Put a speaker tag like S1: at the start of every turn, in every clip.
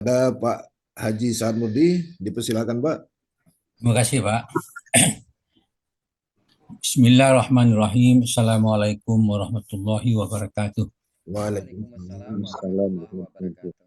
S1: Ada Pak Haji Sarmudi, dipersilakan Pak.
S2: Terima kasih, Pak. Bismillahirrahmanirrahim. Assalamualaikum warahmatullahi wabarakatuh.
S1: Waalaikumsalam warahmatullahi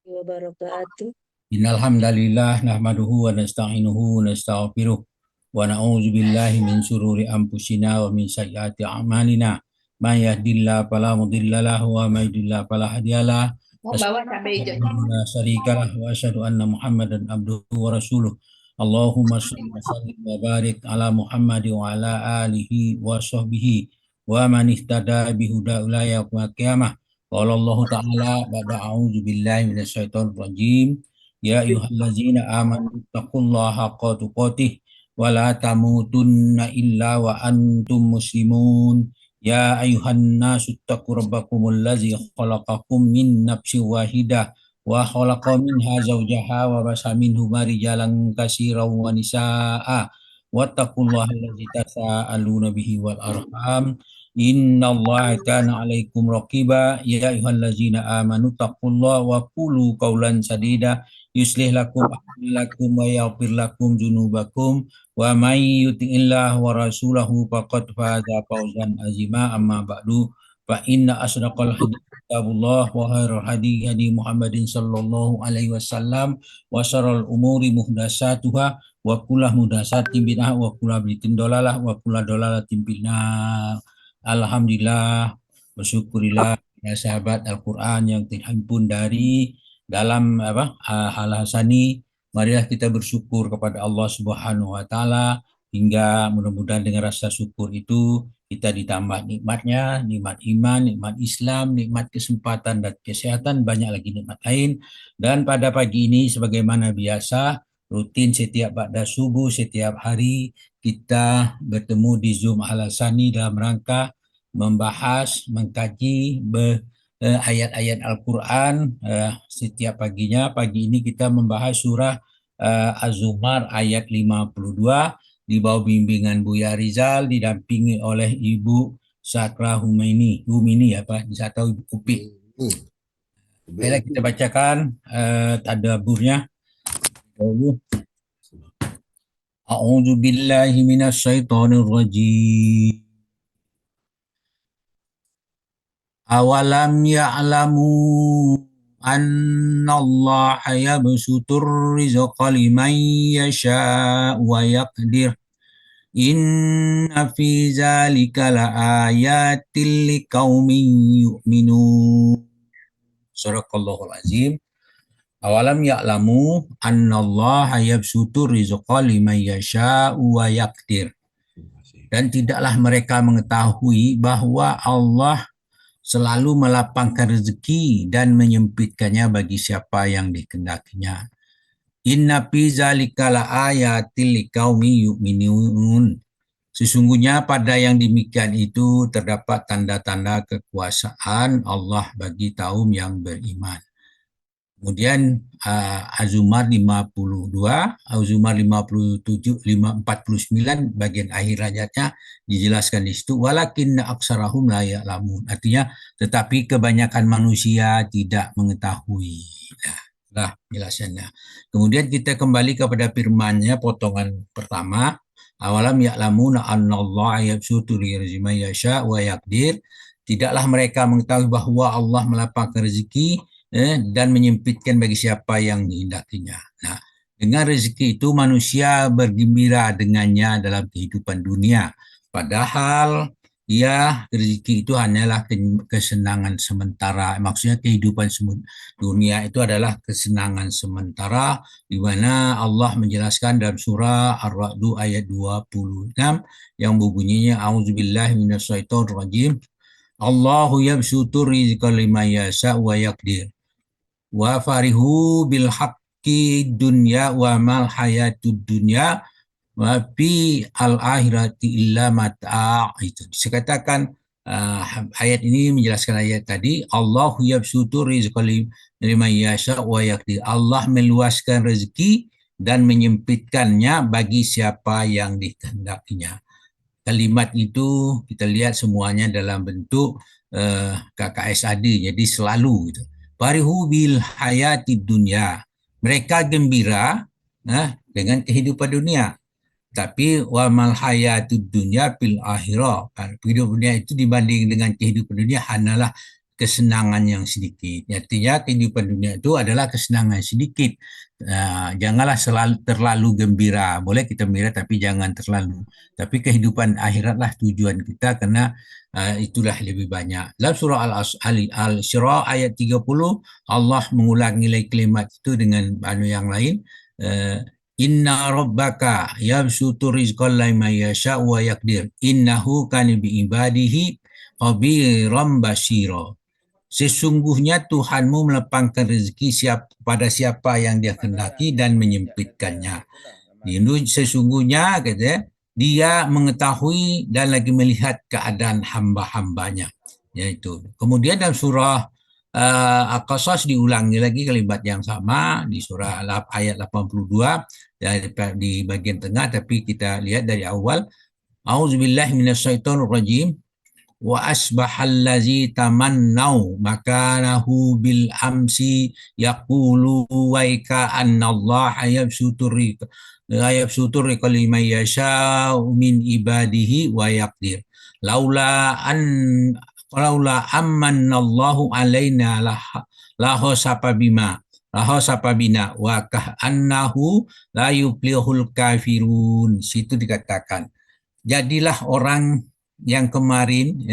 S3: wabarakatuh.
S2: Innal hamdalillah nahmaduhu wa nasta'inuhu wa nastaghfiruh wa na'udzu billahi min syururi anfusina wa min sayyiati a'malina. May yahdihillahu fala mudilla lahu wa may yudlil fala hadiyalah.
S3: Bawa cabai hijau.
S2: La syarikalah wa asyhadu anna Muhammadan abduhu wa rasuluh. Allahumma shalli wa sallim wa barik ala Muhammad wa ala alihi wa sahbihi wa man ihtada bihuda ila yaumil qiyamah. Qala Allah ta'ala ba'da a'udzu billahi minasyaitonir rajim. Ya ayyuhallazina amanu taqullaha haqqa tuqatih wa la tamutunna illa wa antum muslimun. Ya ayuhan nasu taqu rabbakumul ladzi khalaqakum min nafsin wahidah wa khalaqa minha zawjaha wa basa minhuma rijalan katsiran wa nisaa wattaqullaha alladzi tasaaluna bihi wal arham innallaha kana 'alaikum raqiba. Ya ayyuhallazina amanu taqullaha wa qulu qawlan sadida yuslih lakum a'malakum wa yaghfir lakum dzunubakum wa may yuti'illah wa rasulahu faqad faza fawzan azima. Amma ba'du fa inna asdaqal hadits kitabullah wa khairul hadi hadi Muhammadin sallallahu alaihi wasallam wa syarrul umuri muhdatsatuha wa kullu muhdatsatin bid'ah wa kullu bid'atin dalalah wa kullu dalalatin finnar. Alhamdulillah, bersyukurillah ya sahabat Al-Qur'an yang terhimpun dari dalam hal hasani. Marilah kita bersyukur kepada Allah Subhanahu wa taala hingga mudah-mudahan dengan rasa syukur itu kita ditambah nikmatnya, nikmat iman, nikmat Islam, nikmat kesempatan dan kesehatan, banyak lagi nikmat lain. Dan pada pagi ini sebagaimana biasa, rutin setiap ba'da subuh, setiap hari kita bertemu di Zoom Al-Hasani dalam rangka membahas, mengkaji ayat-ayat Al-Quran. Setiap paginya. Pagi ini kita membahas surah Az-Zumar ayat 52 di bawah bimbingan Buya Rizal, didampingi oleh Ibu Sakra Humini ya Pak, bisa tahu Ibu Upi. Baiklah, kita bacakan tadaburnya. A'udzu billahi minasyaitonir rajim. Awalam ya'lamu annallaha yabsutur rizqa liman yasha'u wa yaqdir. Inna fi zalika laayatil liqaumin yu'minun. Shadaqallahul azim. Awalam ya'lamu annallaha yabsutur rizqa liman yasha'u wa yaqdir. Dan tidaklah mereka mengetahui bahwa Allah selalu melapangkan rezeki dan menyempitkannya bagi siapa yang dikehendakinya. Inna fi zalika laayatil liqaumin yu'minun. Sesungguhnya pada yang demikian itu terdapat tanda-tanda kekuasaan Allah bagi kaum yang beriman. Kemudian Az-Zumar 52, Az-Zumar 57, 49 bagian akhir ayatnya dijelaskan di situ, walakinna aksarahum la ya'lamun. Artinya tetapi kebanyakan manusia tidak mengetahui. Nah, penjelasannya. Kemudian kita kembali kepada firman-Nya potongan pertama, awalam ya'lamuna annallaha yabsutu rizqa man yasha wa yaqdir. Tidaklah mereka mengetahui bahwa Allah melapangkan rezeki dan menyempitkan bagi siapa yang dihendakinya. Nah, dengan rezeki itu manusia bergembira dengannya dalam kehidupan dunia. Padahal rezeki itu hanyalah kesenangan sementara. Maksudnya kehidupan dunia itu adalah kesenangan sementara, di mana Allah menjelaskan dalam surah Ar-Ra'd ayat 26 yang berbunyinya a'udzubillahi minasyaitonir rajim. Allahu yabsutur rizqa liman yasha wa yaqdir. Wa farihu bil haqqi dunya wa mal hayatud dunya wa fi al akhirati illa mata'. Itu dikatakan ayat ini menjelaskan ayat tadi, Allahu yabsutu rizqa liman yasha wa yaqdir. Allah meluaskan rezeki dan menyempitkannya bagi siapa yang dikehendakinya. Kalimat itu kita lihat semuanya dalam bentuk KKSAD, jadi selalu gitu. Farihu bil hayati dunya. Mereka gembira dengan kehidupan dunia. Tapi wa mal hayatud dunya fil akhirah. Kehidupan dunia itu dibanding dengan kehidupan dunia hanyalah kesenangan yang sedikit. Artinya kehidupan dunia itu adalah kesenangan sedikit. Janganlah terlalu gembira. Boleh kita gembira tapi jangan terlalu. Tapi kehidupan akhiratlah tujuan kita karena itulah lebih banyak. Dalam surah Al-Isra ayat 30 Allah mengulangi lagi kalimat itu dengan yang lain. Inna rabbaka yabsutu rizqan liman yasha wa yaqdir innahu kana bi ibadihi khabiran basira. Sesungguhnya Tuhanmu melapangkan rezeki pada siapa yang dia kehendaki dan menyempitkannya. Sesungguhnya kata dia mengetahui dan lagi melihat keadaan hamba-hambanya. Yaitu. Kemudian dalam surah Al-Qasas diulangi lagi kalimat yang sama di surah ayat 82 di bagian tengah, tapi kita lihat dari awal. A'udzubillahi minasyaitonirrajim. Wa asbahallazi tamannau makanahu bil amsi yaqulu waika annallaha yabsutur riqa liman yasha'u min ibadihi wa yaqdir laula ammanallahu alaina lahosapa bina wa annahu la yuflihul kafirun. Situ dikatakan jadilah orang yang kemarin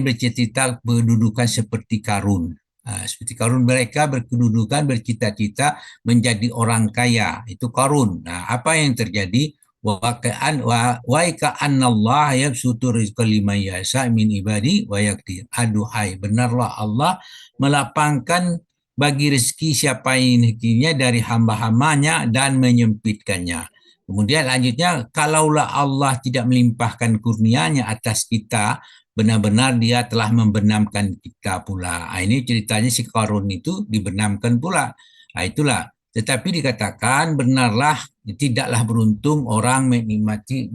S2: bercita-cita berkedudukan seperti Karun. Seperti Karun, mereka berkedudukan bercita-cita menjadi orang kaya, itu Karun. Apa yang terjadi? Wa ka'annallaha yabsutu rizqa liman yasha min ibadi wa yaqdir. Aduhai, benarlah Allah melapangkan bagi rezeki siapa yang ingin dari hamba-hambanya dan menyempitkannya. Kemudian lanjutnya, kalaulah Allah tidak melimpahkan kurnia-Nya atas kita, benar-benar dia telah membenamkan kita pula. Ini ceritanya si Qarun itu dibenamkan pula. Itulah. Tetapi dikatakan benarlah, tidaklah beruntung orang menikmati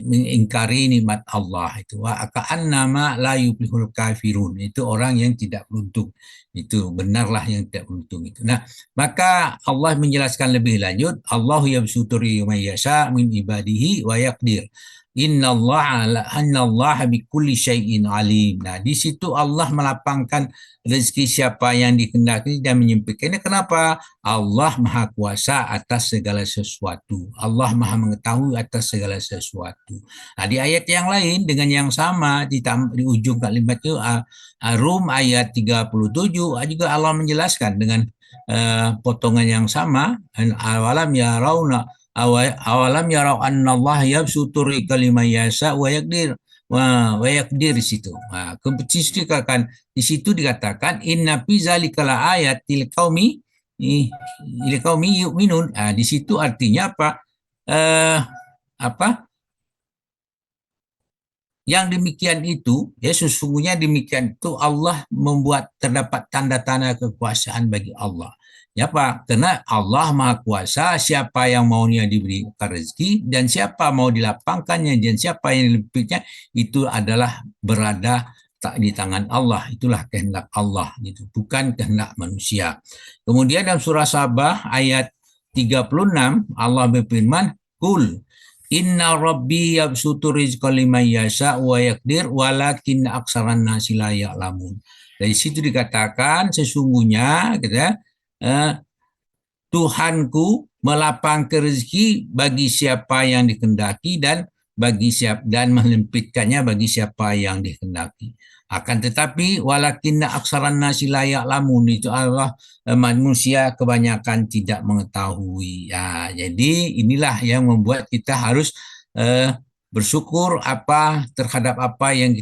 S2: mengingkari nikmat Allah itu. Wa ka'annama la yuflihul kafirun. Itu orang yang tidak beruntung. Itu benarlah yang tidak beruntung itu. Nah, maka Allah menjelaskan lebih lanjut, Allahu yabsutu man yasha min ibadihi wa yaqdir. Innallaha bikulli syai'in alim. Nah, di situ Allah melapangkan rezeki siapa yang dikehendaki dan menyempitkannya. Kenapa? Allah Maha Kuasa atas segala sesuatu. Allah Maha mengetahui atas segala sesuatu. Nah, di ayat yang lain dengan yang sama di ujung kalimat itu Rum ayat 37 juga Allah menjelaskan dengan potongan yang sama. Awalam yarau annallaha yabsutu rizqa liman yasha wa yaqdir di situ. Di situ dikatakan inna fi zalika la ayatil qaumi yu'minun. Di situ artinya apa? Yang demikian itu, sesungguhnya demikian itu Allah membuat terdapat tanda-tanda kekuasaan bagi Allah. Ya Pak, karena Allah Maha Kuasa, siapa yang maunya diberikan rezeki dan siapa mau dilapangkannya dan siapa yang dilipitnya itu adalah berada di tangan Allah. Itulah kehendak Allah, gitu, bukan kehendak manusia. Kemudian dalam surah Sabah ayat 36 Allah berfirman, "Qul inna rabbi yabsutu rizqa liman yasha wa yaqdir walakin aksaran nasi la ya'lamun." Dari situ dikatakan sesungguhnya Tuhanku melapangkan rezeki bagi siapa yang dikehendaki dan melempitkannya bagi siapa yang dikehendaki. Akan tetapi walakinna aksaran nasi la ya'lamun, itu Allah manusia kebanyakan tidak mengetahui. Ya, jadi inilah yang membuat kita harus bersyukur terhadap apa yang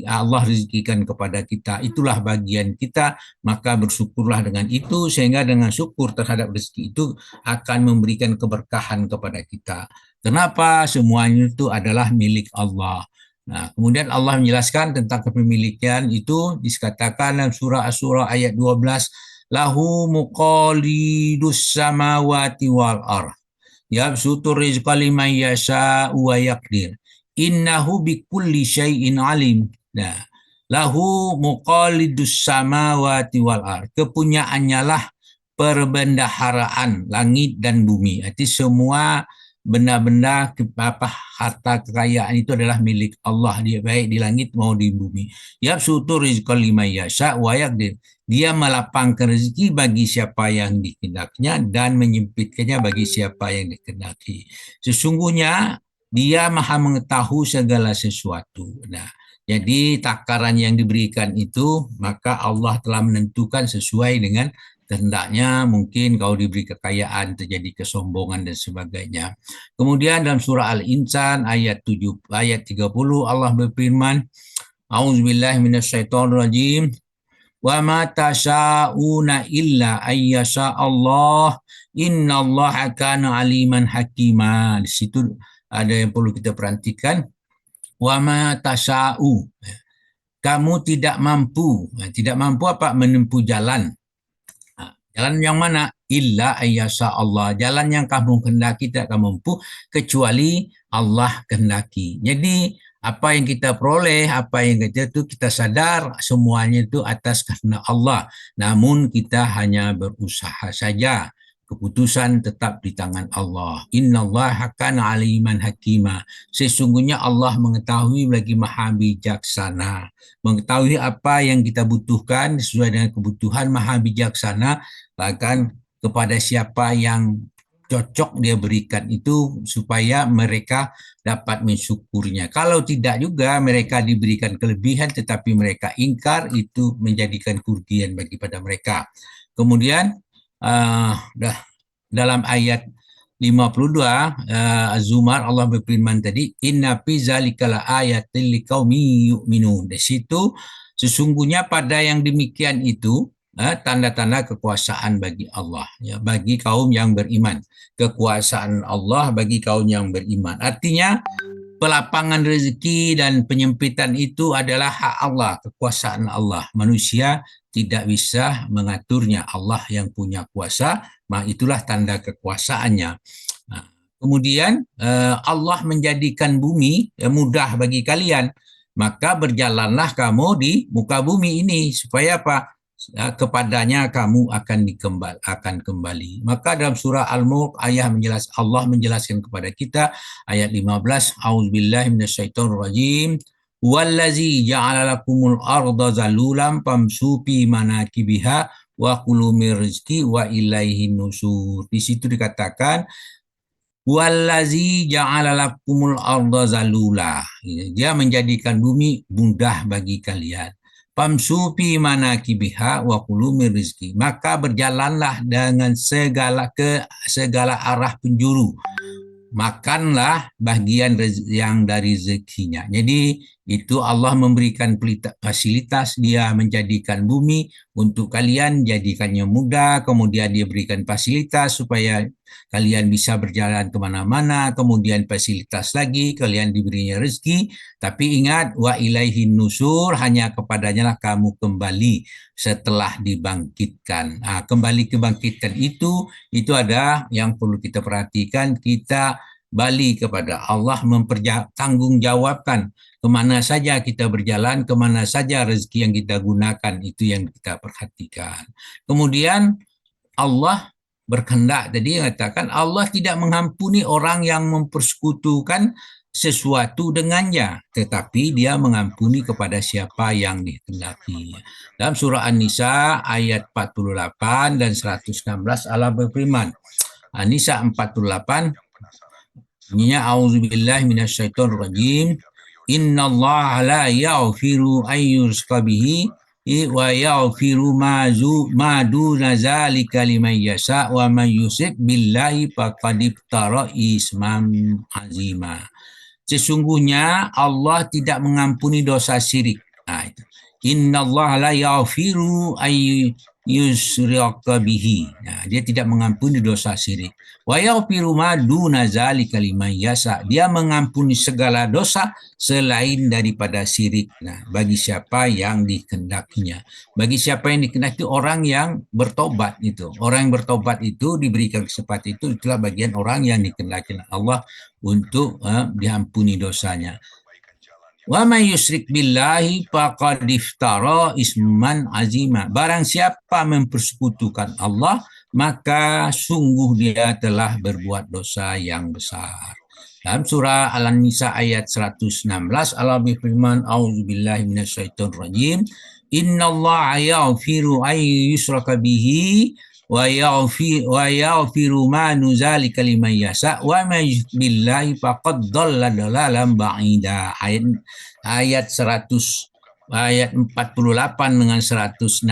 S2: Allah rezekikan kepada kita. Itulah bagian kita, maka bersyukurlah dengan itu, sehingga dengan syukur terhadap rezeki itu akan memberikan keberkahan kepada kita. Kenapa? Semuanya itu adalah milik Allah. Nah, kemudian Allah menjelaskan tentang kepemilikan itu dikatakan dalam surah Asy-Syura ayat 12, lahu muqalidus samawati wal ardh yabsutu rizqa liman yasha wa yaqdir innahu bikulli syai'in alim. Nah, lahu muqalidus samawati wal ard. Kepunyaannya lah perbendaharaan langit dan bumi. Arti semua benda-benda harta kekayaan itu adalah milik Allah, dia baik di langit mau di bumi. Yabsutu rizqal liman yasha wa yaqdir. Dia melapangkan rezeki bagi siapa yang dikehendakinya dan menyempitkannya bagi siapa yang dikehendaki. Sesungguhnya dia maha mengetahui segala sesuatu. Nah, jadi takaran yang diberikan itu maka Allah telah menentukan sesuai dengan kehendaknya. Mungkin kau diberi kekayaan, terjadi kesombongan dan sebagainya. Kemudian dalam surah Al-Insan ayat 30 Allah berfirman, A'udzubillahi minasyaitonirrajim. Wa ma tasha'una illa ayyasha Allah. Innallaha kana aliman hakima. Di situ ada yang perlu kita perhatikan. Wa ma tasha'u. Kamu tidak mampu. Tidak mampu apa? Menempuh jalan. Jalan yang mana? Illa ayyasha Allah. Jalan yang kamu kehendaki tidak kamu mampu kecuali Allah kehendaki. Jadi apa yang kita peroleh, apa yang kita sadar semuanya itu atas kehendak Allah. Namun kita hanya berusaha saja. Keputusan tetap di tangan Allah. Innallaha kana aliman hakima. Sesungguhnya Allah mengetahui lagi maha bijaksana. Mengetahui apa yang kita butuhkan sesuai dengan kebutuhan, maha bijaksana. Bahkan kepada siapa yang cocok dia berikan itu supaya mereka dapat mensyukurnya. Kalau tidak juga mereka diberikan kelebihan tetapi mereka ingkar, itu menjadikan kerugian bagi pada mereka. Kemudian dalam ayat 52 Az-Zumar Allah berfirman tadi, inna fi zalika laayatil liqaumin yu'minun. Di situ sesungguhnya pada yang demikian itu tanda-tanda kekuasaan bagi Allah, ya, bagi kaum yang beriman. Kekuasaan Allah bagi kaum yang beriman. Artinya pelapangan rezeki dan penyempitan itu adalah hak Allah, kekuasaan Allah. Manusia tidak bisa mengaturnya. Allah yang punya kuasa, maka itulah tanda kekuasaannya. Nah, kemudian Allah menjadikan bumi mudah bagi kalian. Maka berjalanlah kamu di muka bumi ini supaya apa? Kepadanya kamu akan kembali. Maka dalam surah Al-Mulk Allah menjelaskan kepada kita ayat 15, A'udzubillahi minasyaitonirrajim. Wallazi ja'ala lakumul arda zalulan famshu fi manakibiha wa kulu min rizqi wa ilaihin nusur. Di situ dikatakan wallazi ja'ala lakumul arda zalula. Dia menjadikan bumi mudah bagi kalian. Famsu fi manakibiha wa kulu min rizqi. Maka berjalanlah dengan segala arah penjuru. Makanlah bagian yang dari rezekinya. Jadi itu Allah memberikan fasilitas, dia menjadikan bumi untuk kalian, jadikannya mudah, kemudian dia berikan fasilitas supaya kalian bisa berjalan kemana-mana, kemudian fasilitas lagi, kalian diberinya rezeki, tapi ingat, wa ilaihin nusur, hanya kepadanya lah kamu kembali setelah dibangkitkan. Nah, kembali kebangkitan itu ada yang perlu kita perhatikan, kita balik kepada Allah, mempertanggungjawabkan kemana saja kita berjalan, kemana saja rezeki yang kita gunakan, itu yang kita perhatikan. Kemudian Allah berkehendak, tadi mengatakan Allah tidak mengampuni orang yang mempersekutukan sesuatu dengannya, tetapi dia mengampuni kepada siapa yang dikehendaki. Dalam surah An-Nisa ayat 48 dan 116 Allah berfirman, An-Nisa 48, bunyinya a'udzubillahi minasyaitonirrajim. Innallaha la yaghfiru an yushraka bihi wa yaghfiru ma duna zalika liman yasha wa man yusyrik billahi faqad iftara isman azima. Sesungguhnya Allah tidak mengampuni dosa syirik. Nah, itu. Innallaha la yaghfiru ay yusyraka bihi. Nah, dia tidak mengampuni dosa syirik. Wa yaghfiru ma duna zalika liman yasha. Dia mengampuni segala dosa selain daripada syirik. Nah, bagi siapa yang dikehendakinya. Bagi siapa yang dikehendaki, orang yang bertobat itu. Orang yang bertobat itu diberikan kesempatan itu, itulah bagian orang yang dikehendaki Allah untuk diampuni dosanya. Wa may yusyrik billahi faqad iftara isman azima. Barang siapa mempersekutukan Allah, maka sungguh dia telah berbuat dosa yang besar. Dalam surah Al-Nisa ayat 116, Allah berfirman, A'udzubillahi minasyaitonirrajim. Innallaha yaghfiru ay yushraka bihi wa yaghfiru ma nuzalika liman yasha wa may yusyrik billahi faqad dhalla dhalalan ba'ida. Ayat 48 dengan 116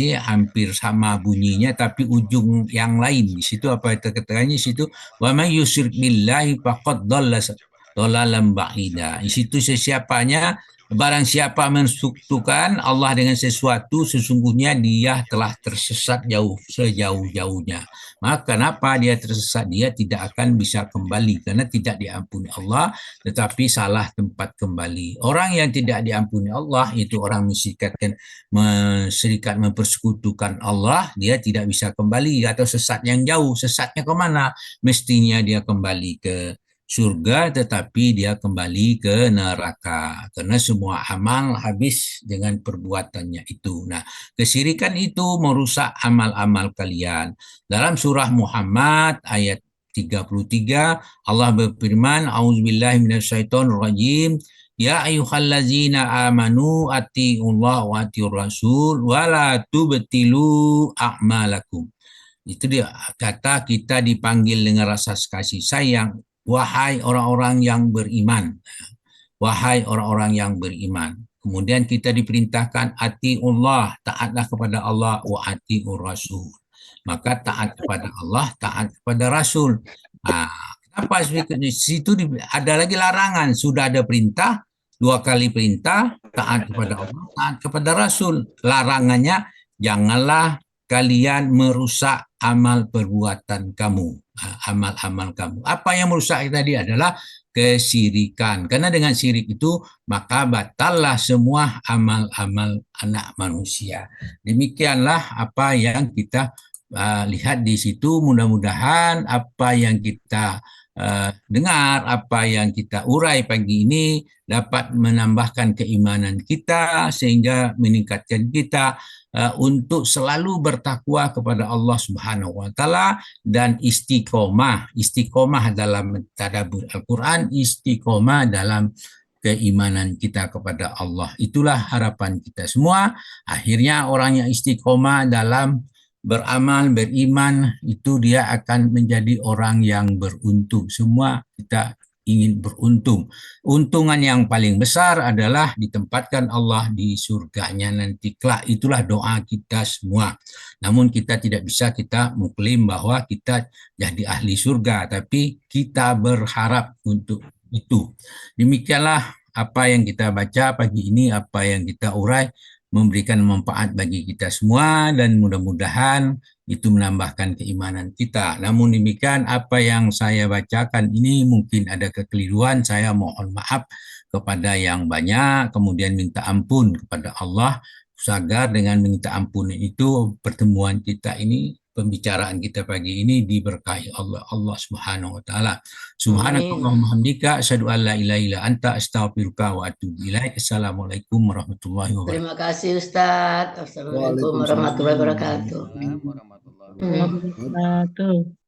S2: ya hampir sama bunyinya tapi ujung yang lain. Di situ apa kata-katanya di situ wa may yusyrik billahi faqad dhalla dhalalan ba'ida. Di situ sesiapanya barang siapa mensekutukan Allah dengan sesuatu sesungguhnya dia telah tersesat sejauh-jauhnya. Maka kenapa dia tersesat? Dia tidak akan bisa kembali karena tidak diampuni Allah tetapi salah tempat kembali. Orang yang tidak diampuni Allah itu orang mensyirikatkan mempersekutukan Allah, dia tidak bisa kembali atau sesat yang jauh. Sesatnya kemana? Mestinya dia kembali ke surga tetapi dia kembali ke neraka karena semua amal habis dengan perbuatannya itu. Nah, kesyirikan itu merusak amal-amal kalian. Dalam surah Muhammad ayat 33 Allah berfirman, A'udzubillahi minasyaitonirrajim. Ya ayyuhallazina amanu atiullah wa atiur rasul wa la tubtilu a'malakum. Itu dia kata kita dipanggil dengan rasa kasih sayang. Wahai orang-orang yang beriman. Wahai orang-orang yang beriman. Kemudian kita diperintahkan atiullah, taatlah kepada Allah, wa atiur rasul. Maka taat kepada Allah, taat kepada Rasul. Nah, kenapa di situ ada lagi larangan? Sudah ada perintah, 2 kali perintah, taat kepada Allah, taat kepada Rasul. Larangannya, janganlah kalian merusak amal perbuatan kamu, amal-amal kamu. Apa yang merusak tadi adalah kesyirikan. Karena dengan syirik itu maka batallah semua amal-amal anak manusia. Demikianlah apa yang kita lihat di situ. Mudah-mudahan apa yang kita dengar, apa yang kita urai pagi ini dapat menambahkan keimanan kita sehingga meningkatkan kita untuk selalu bertakwa kepada Allah Subhanahu wa taala dan istiqomah dalam tadabbur Al-Qur'an, istiqomah dalam keimanan kita kepada Allah. Itulah harapan kita semua. Akhirnya orang yang istiqomah dalam beramal, beriman, itu dia akan menjadi orang yang beruntung. Semua kita ingin beruntung. Untungan yang paling besar adalah ditempatkan Allah di surganya nanti kelak. Itulah doa kita semua. Namun kita tidak bisa kita mengklaim bahwa kita jadi ahli surga, tapi kita berharap untuk itu. Demikianlah apa yang kita baca pagi ini, apa yang kita urai, memberikan manfaat bagi kita semua dan mudah-mudahan itu menambahkan keimanan kita. Namun demikian apa yang saya bacakan ini mungkin ada kekeliruan, saya mohon maaf kepada yang banyak, kemudian minta ampun kepada Allah agar dengan minta ampun itu pertemuan kita ini, pembicaraan kita pagi ini diberkahi Allah Subhanahu wa taala. Subhanakallahumma hamdika asyhadu an la ilaha illa anta astaghfiruka wa atubu ilaik. Assalamualaikum warahmatullahi wabarakatuh.
S4: Terima kasih Ustadz. Assalamualaikum warahmatullahi wabarakatuh.
S3: Wabarakatuh.